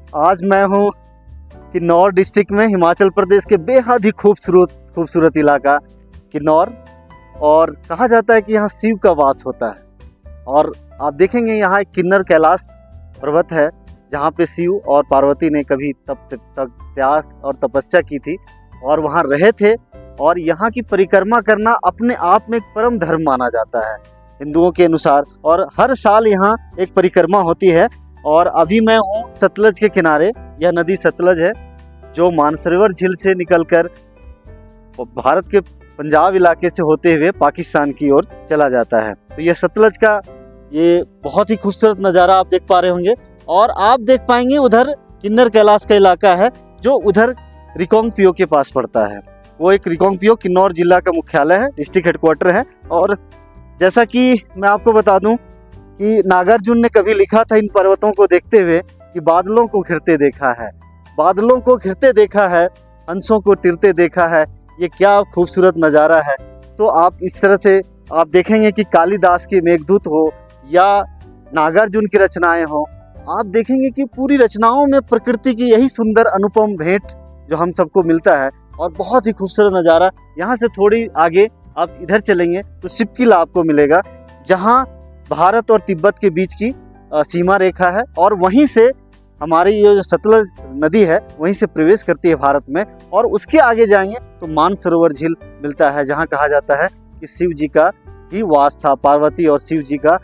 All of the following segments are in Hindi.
आज मैं हूँ किन्नौर डिस्ट्रिक्ट में, हिमाचल प्रदेश के बेहद ही खूबसूरत इलाका किन्नौर। और कहा जाता है कि यहाँ शिव का वास होता है। और आप देखेंगे यहाँ एक किन्नर कैलाश पर्वत है, जहाँ पे शिव और पार्वती ने कभी त्याग और तपस्या की थी और वहाँ रहे थे। और यहाँ की परिक्रमा करना अपने आप में एक परम धर्म माना जाता है हिंदुओं के अनुसार। और हर साल यहाँ एक परिक्रमा होती है। और अभी मैं हूँ सतलज के किनारे। यह नदी सतलज है जो मानसरोवर झील से निकलकर भारत के पंजाब इलाके से होते हुए पाकिस्तान की ओर चला जाता है। तो ये सतलज का ये बहुत ही खूबसूरत नज़ारा आप देख पा रहे होंगे। और आप देख पाएंगे उधर किन्नर कैलाश का इलाका है जो उधर रिकांगपिओ के पास पड़ता है। वो एक रिकांगपिओ किन्नौर जिला का मुख्यालय है, डिस्ट्रिक्ट हेडक्वार्टर है। और जैसा कि मैं आपको बता दूं कि नागार्जुन ने कभी लिखा था इन पर्वतों को देखते हुए कि बादलों को घिरते देखा है, बादलों को घिरते देखा है, हंसों को तिरते देखा है, ये क्या खूबसूरत नज़ारा है। तो आप इस तरह से आप देखेंगे कि कालिदास के मेघदूत हो या नागार्जुन की रचनाएं हो, आप देखेंगे कि पूरी रचनाओं में प्रकृति की यही सुंदर अनुपम भेंट जो हम सबको मिलता है। और बहुत ही खूबसूरत नज़ारा। यहाँ से थोड़ी आगे आप इधर चलेंगे तो शिवकिला आपको मिलेगा, जहाँ भारत और तिब्बत के बीच की सीमा रेखा है। और वहीं से हमारी ये जो सतलज नदी है वहीं से प्रवेश करती है भारत में। और उसके आगे जाएंगे तो मानसरोवर झील मिलता है, जहाँ कहा जाता है कि शिव जी का ही वास था, पार्वती और शिव जी का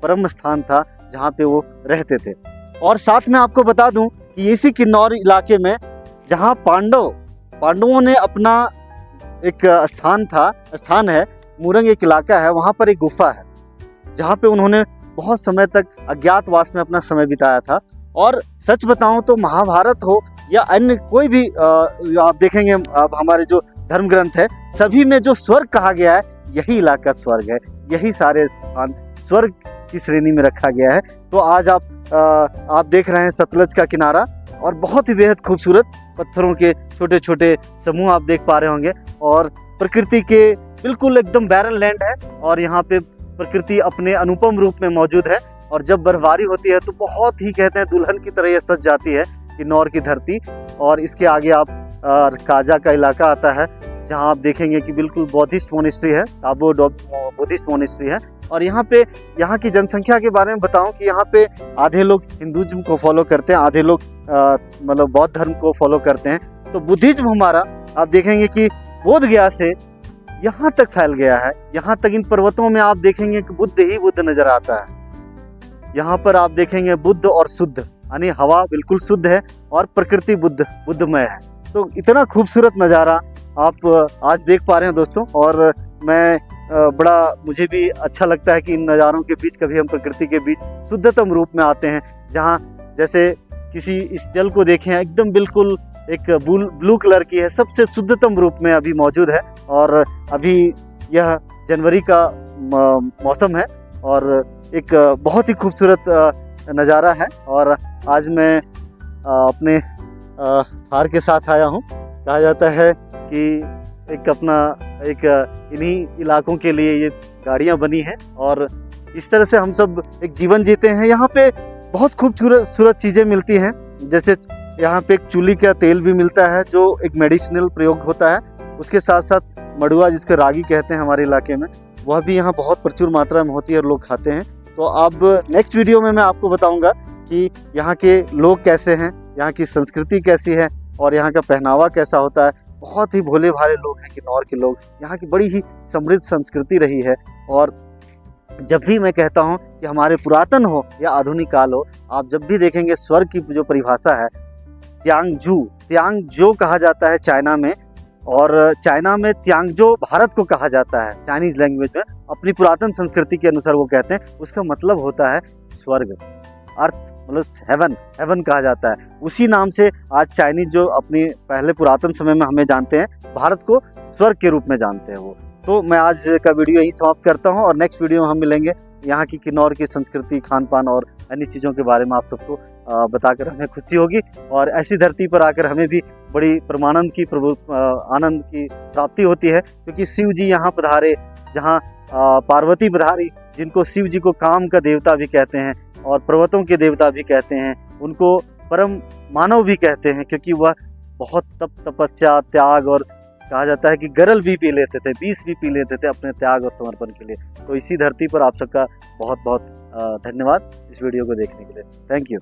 परम स्थान था जहाँ पे वो रहते थे। और साथ में आपको बता दूं कि इसी किन्नौर इलाके में जहाँ पांडवों ने अपना एक स्थान है, मूरंग एक इलाका है, वहाँ पर एक गुफा है जहाँ पे उन्होंने बहुत समय तक अज्ञातवास में अपना समय बिताया था। और सच बताऊं तो महाभारत हो या अन्य कोई भी आप देखेंगे आप हमारे जो धर्म ग्रंथ है, सभी में जो स्वर्ग कहा गया है यही इलाका स्वर्ग है, यही सारे स्थान स्वर्ग की श्रेणी में रखा गया है। तो आज आप देख रहे हैं सतलज का किनारा और बहुत ही बेहद खूबसूरत पत्थरों के छोटे छोटे समूह आप देख पा रहे होंगे। और प्रकृति के बिल्कुल एकदम बैरन लैंड है और यहाँ पे प्रकृति अपने अनुपम रूप में मौजूद है। और जब बर्फबारी होती है तो बहुत ही कहते हैं दुल्हन की तरह ये सज जाती है किन्नौर की धरती। और इसके आगे आप काजा का इलाका आता है, जहाँ आप देखेंगे कि बिल्कुल बौद्धिस्ट मोनेस्ट्री है, ताबो बुद्धिस्ट मोनेस्ट्री है। और यहाँ पे यहाँ की जनसंख्या के बारे में बताऊं कि यहाँ पे आधे लोग हिंदुज्म को फॉलो करते हैं, आधे लोग मतलब बौद्ध धर्म को फॉलो करते हैं। तो बुद्धिज्म हमारा आप देखेंगे कि बोध गया से यहाँ तक फैल गया है। यहाँ तक इन पर्वतों में आप देखेंगे कि बुद्ध ही बुद्ध नजर आता है। यहाँ पर आप देखेंगे बुद्ध और शुद्ध, यानी हवा बिल्कुल शुद्ध है और प्रकृति बुद्धमय है। तो इतना खूबसूरत नज़ारा आप आज देख पा रहे हैं दोस्तों। और मैं मुझे भी अच्छा लगता है कि इन नज़ारों के बीच कभी हम प्रकृति के बीच शुद्धतम रूप में आते हैं, जहाँ जैसे किसी इस जल को देखें एकदम बिल्कुल एक ब्लू कलर की है, सबसे शुद्धतम रूप में अभी मौजूद है। और अभी यह जनवरी का मौसम है और एक बहुत ही खूबसूरत नज़ारा है। और आज मैं अपने थार के साथ आया हूँ। कहा जाता है कि इन्हीं इलाकों के लिए ये गाड़ियाँ बनी हैं और इस तरह से हम सब एक जीवन जीते हैं। यहाँ पे बहुत खूबसूरत चीज़ें मिलती हैं, जैसे यहाँ पे एक चूल्ही का तेल भी मिलता है जो एक मेडिसिनल प्रयोग होता है। उसके साथ साथ मड़ुआ, जिसको रागी कहते हैं हमारे इलाके में, वह भी यहाँ बहुत प्रचुर मात्रा में होती है और लोग खाते हैं। तो अब नेक्स्ट वीडियो में मैं आपको बताऊँगा कि यहाँ के लोग कैसे हैं, यहाँ की संस्कृति कैसी है और यहाँ का पहनावा कैसा होता है। बहुत ही भोले भाले लोग हैं किन्नौर के लोग, यहाँ की बड़ी ही समृद्ध संस्कृति रही है। और जब भी मैं कहता हूँ कि हमारे पुरातन हो या आधुनिक काल हो, आप जब भी देखेंगे स्वर्ग की जो परिभाषा है त्यांगजो कहा जाता है चाइना में। और चाइना में त्यांगजो भारत को कहा जाता है, चाइनीज लैंग्वेज में अपनी पुरातन संस्कृति के अनुसार वो कहते हैं। उसका मतलब होता है स्वर्ग, अर्थ मतलब हेवन कहा जाता है। उसी नाम से आज चाइनीज जो अपनी पहले पुरातन समय में हमें जानते हैं, भारत को स्वर्ग के रूप में जानते हैं वो। तो मैं आज का वीडियो यही समाप्त करता हूँ और नेक्स्ट वीडियो में हम मिलेंगे यहाँ की किन्नौर की संस्कृति, खान पान और अन्य चीज़ों के बारे में आप सबको बताकर हमें खुशी होगी। और ऐसी धरती पर आकर हमें भी बड़ी परमानंद की आनंद की प्राप्ति होती है, क्योंकि शिव जी यहाँ पधारे, जहाँ पार्वती पधारी, जिनको शिव जी को काम का देवता भी कहते हैं और पर्वतों के देवता भी कहते हैं। उनको परम मानव भी कहते हैं, क्योंकि वह बहुत तपस्या, त्याग और कहा जाता है कि गरल भी पी लेते थे, विष भी पी लेते थे अपने त्याग और समर्पण के लिए। तो इसी धरती पर आप सबका बहुत बहुत धन्यवाद इस वीडियो को देखने के लिए। Thank you.